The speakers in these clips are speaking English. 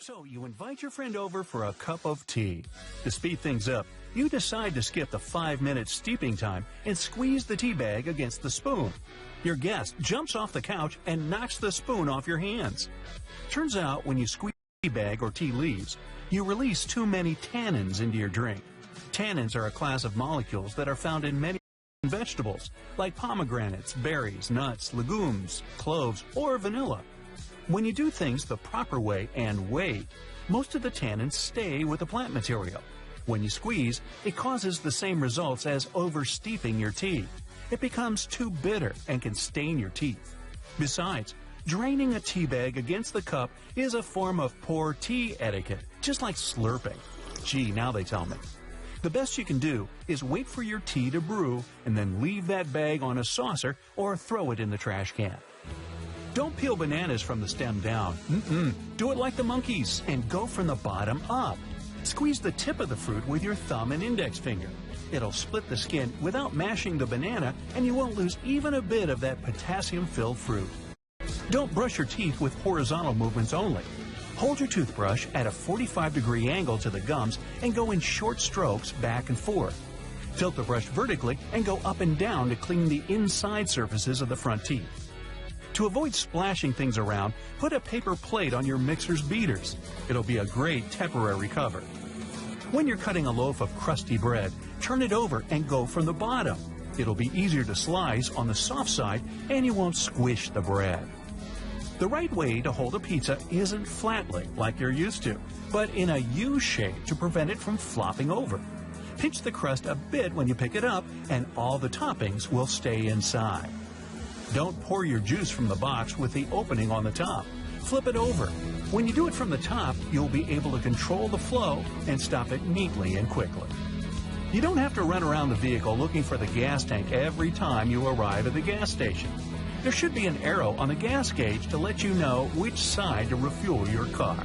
So you invite your friend over for a cup of tea. To speed things up, you decide to skip the 5-minute steeping time and squeeze the tea bag against the spoon. Your guest jumps off the couch and knocks the spoon off your hands. Turns out when you squeeze the tea bag or tea leaves, you release too many tannins into your drink. Tannins are a class of molecules that are found in many vegetables, like pomegranates, berries, nuts, legumes, cloves, or vanilla. When you do things the proper way and wait, most of the tannins stay with the plant material. When you squeeze, it causes the same results as over-steeping your tea. It becomes too bitter and can stain your teeth. Besides, draining a tea bag against the cup is a form of poor tea etiquette, just like slurping. Gee, now they tell me. The best you can do is wait for your tea to brew and then leave that bag on a saucer or throw it in the trash can. Don't peel bananas from the stem down. Do it like the monkeys and go from the bottom up. Squeeze the tip of the fruit with your thumb and index finger. It'll split the skin without mashing the banana, and you won't lose even a bit of that potassium-filled fruit. Don't brush your teeth with horizontal movements only. Hold your toothbrush at a 45-degree angle to the gums and go in short strokes back and forth. Tilt the brush vertically and go up and down to clean the inside surfaces of the front teeth. To avoid splashing things around, put a paper plate on your mixer's beaters. It'll be a great temporary cover. When you're cutting a loaf of crusty bread, turn it over and go from the bottom. It'll be easier to slice on the soft side and you won't squish the bread. The right way to hold a pizza isn't flatly like you're used to, but in a U shape to prevent it from flopping over. Pinch the crust a bit when you pick it up and all the toppings will stay inside. Don't pour your juice from the box with the opening on the top. Flip it over. When you do it from the top, you'll be able to control the flow and stop it neatly and quickly. You don't have to run around the vehicle looking for the gas tank every time you arrive at the gas station. There should be an arrow on the gas gauge to let you know which side to refuel your car.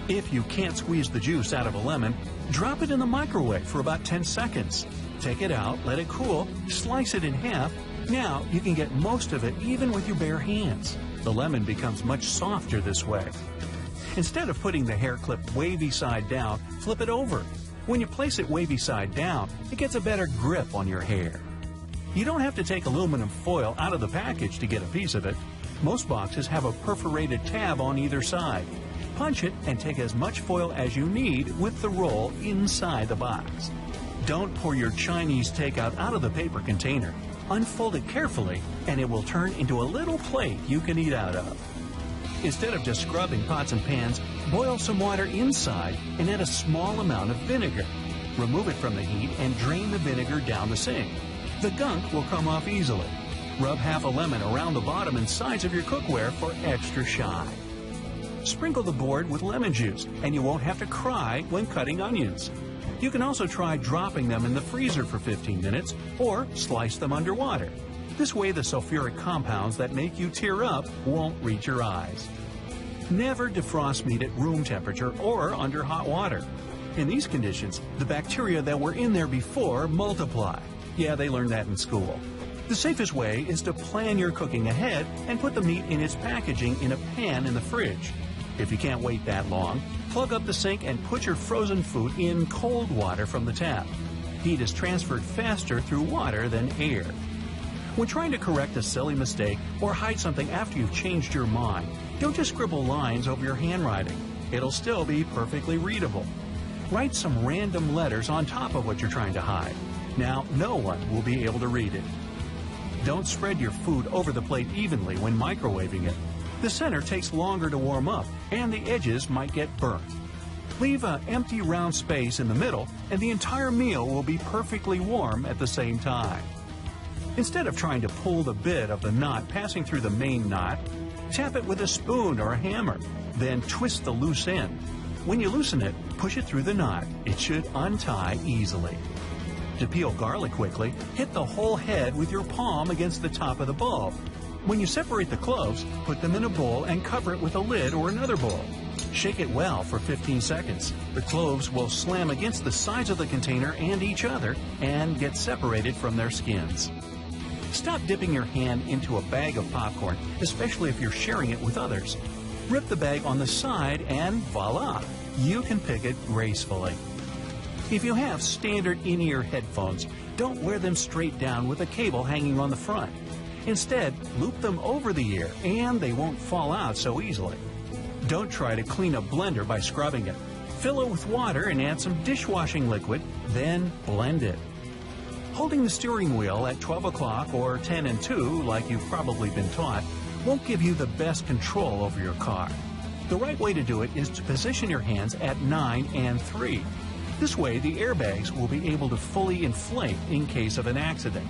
If you can't squeeze the juice out of a lemon, drop it in the microwave for about 10 seconds. Take it out, let it cool, slice it in half. Now you can get most of it even with your bare hands. The lemon becomes much softer this way. Instead of putting the hair clip wavy side down, flip it over. When you place it wavy side down, it gets a better grip on your hair. You don't have to take aluminum foil out of the package to get a piece of it. Most boxes have a perforated tab on either side. Punch it and take as much foil as you need with the roll inside the box. Don't pour your Chinese takeout out of the paper container. Unfold it carefully, and it will turn into a little plate you can eat out of. Instead of just scrubbing pots and pans, boil some water inside and add a small amount of vinegar. Remove it from the heat and drain the vinegar down the sink. The gunk will come off easily. Rub half a lemon around the bottom and sides of your cookware for extra shine. Sprinkle the board with lemon juice, and you won't have to cry when cutting onions. You can also try dropping them in the freezer for 15 minutes or slice them underwater. This way the sulfuric compounds that make you tear up won't reach your eyes. Never defrost meat at room temperature or under hot water. In these conditions, the bacteria that were in there before multiply. Yeah, they learned that in school. The safest way is to plan your cooking ahead and put the meat in its packaging in a pan in the fridge. If you can't wait that long, plug up the sink and put your frozen food in cold water from the tap. Heat is transferred faster through water than air. When trying to correct a silly mistake or hide something after you've changed your mind, don't just scribble lines over your handwriting. It'll still be perfectly readable. Write some random letters on top of what you're trying to hide. Now, no one will be able to read it. Don't spread your food over the plate evenly when microwaving it. The center takes longer to warm up, and the edges might get burnt. Leave an empty round space in the middle, and the entire meal will be perfectly warm at the same time. Instead of trying to pull the bit of the knot passing through the main knot, tap it with a spoon or a hammer, then twist the loose end. When you loosen it, push it through the knot. It should untie easily. To peel garlic quickly, hit the whole head with your palm against the top of the bulb. When you separate the cloves, put them in a bowl and cover it with a lid or another bowl. Shake it well for 15 seconds. The cloves will slam against the sides of the container and each other and get separated from their skins. Stop dipping your hand into a bag of popcorn, especially if you're sharing it with others. Rip the bag on the side and voila, you can pick it gracefully. If you have standard in-ear headphones, don't wear them straight down with a cable hanging on the front. Instead, loop them over the ear and they won't fall out so easily. Don't try to clean a blender by scrubbing it. Fill it with water and add some dishwashing liquid, then blend it. Holding the steering wheel at 12 o'clock or 10 and 2, like you've probably been taught, won't give you the best control over your car. The right way to do it is to position your hands at 9 and 3. This way, the airbags will be able to fully inflate in case of an accident.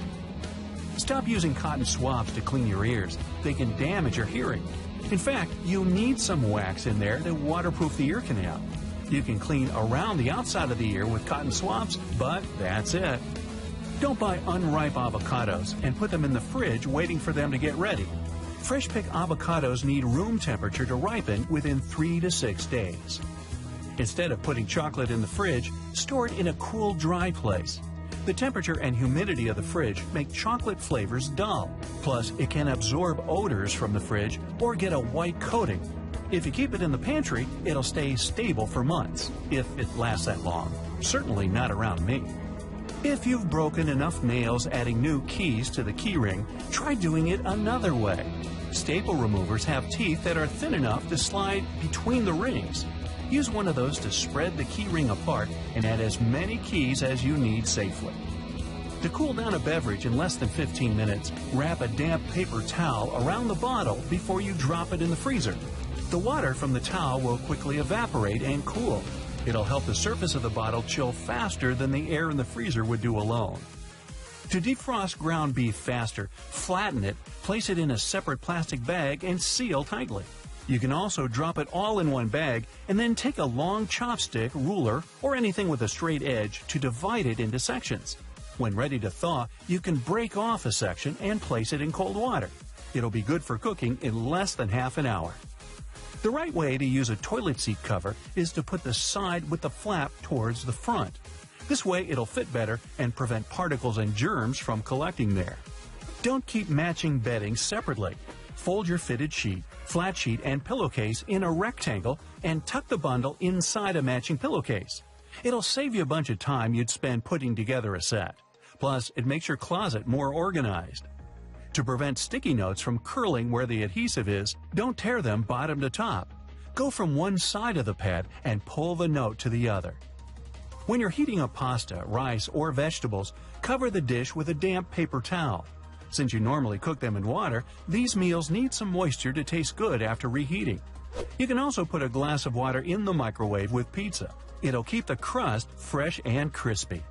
Stop using cotton swabs to clean your ears. They can damage your hearing. In fact, you need some wax in there to waterproof the ear canal. You can clean around the outside of the ear with cotton swabs, but that's it. Don't buy unripe avocados and put them in the fridge waiting for them to get ready. Fresh-picked avocados need room temperature to ripen within 3 to 6 days. Instead of putting chocolate in the fridge, store it in a cool, dry place. The temperature and humidity of the fridge make chocolate flavors dull. Plus, it can absorb odors from the fridge or get a white coating. If you keep it in the pantry, it'll stay stable for months, if it lasts that long. Certainly not around me. If you've broken enough nails adding new keys to the key ring, try doing it another way. Staple removers have teeth that are thin enough to slide between the rings. Use one of those to spread the key ring apart and add as many keys as you need safely. To cool down a beverage in less than 15 minutes, wrap a damp paper towel around the bottle before you drop it in the freezer. The water from the towel will quickly evaporate and cool. It'll help the surface of the bottle chill faster than the air in the freezer would do alone. To defrost ground beef faster, flatten it, place it in a separate plastic bag, and seal tightly. You can also drop it all in one bag and then take a long chopstick, ruler, or anything with a straight edge to divide it into sections. When ready to thaw, you can break off a section and place it in cold water. It'll be good for cooking in less than half an hour. The right way to use a toilet seat cover is to put the side with the flap towards the front. This way it'll fit better and prevent particles and germs from collecting there. Don't keep matching bedding separately. Fold your fitted sheet, flat sheet, and pillowcase in a rectangle and tuck the bundle inside a matching pillowcase. It'll save you a bunch of time you'd spend putting together a set. Plus, it makes your closet more organized. To prevent sticky notes from curling where the adhesive is, don't tear them bottom to top. Go from one side of the pad and pull the note to the other. When you're heating up pasta, rice, or vegetables, cover the dish with a damp paper towel. Since you normally cook them in water, these meals need some moisture to taste good after reheating. You can also put a glass of water in the microwave with pizza. It'll keep the crust fresh and crispy.